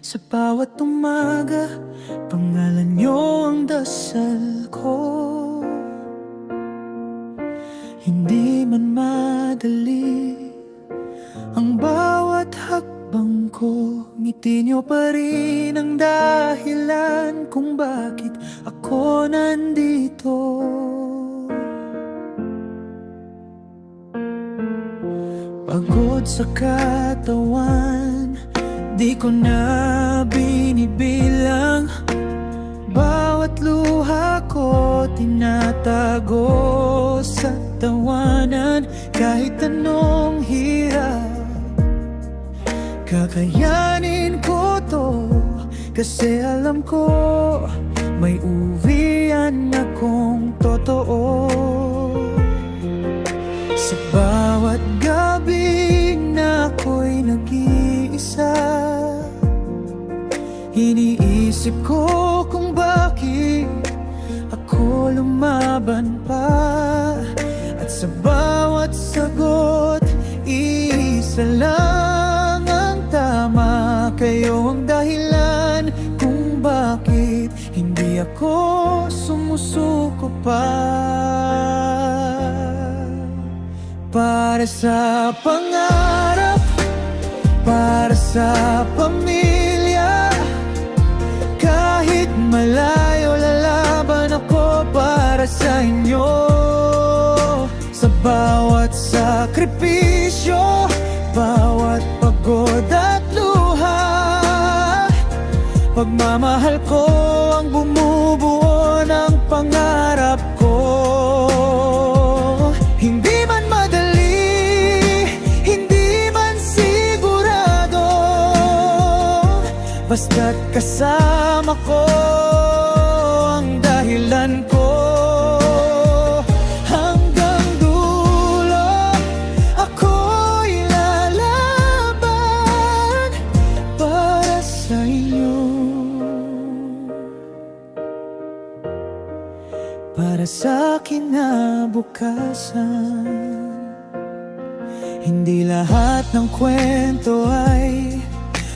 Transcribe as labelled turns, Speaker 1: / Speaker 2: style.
Speaker 1: Sa bawat umaga, pangalan niyo ang dasal ko. Hindi man madali ang bawat hakbang ko, ngiti niyo pa rin ang dahilan kung bakit ako nandito. Pagod sa katawan, di ko na binibilang. Bawat luha ko tinatago sa tawanan. Kahit anong hirap, kakayanin ko to. Kasi alam ko, may uwian akong totoo. Sa bawat gabi na ako'y nag-iisa, iniisip ko kung bakit ako lumaban pa. At sa bawat sagot, isa lang ang tama. Kayo ang dahilan kung bakit hindi ako sumusuko pa. Para sa pangarap, para sa pamilya, kahit malayo lalaban ako para sa inyo. Sa bawat sakripisyo, bawat pagod at luha, pagmamahal ko ang bumubuo ng pangarap ko. Hindi man madali, hindi man sigurado, basta't kasama ko ang dahilan ko. Hanggang dulo ako'y lalaban para sa inyo, para sa kinabukasan. Hindi lahat ng kwento ay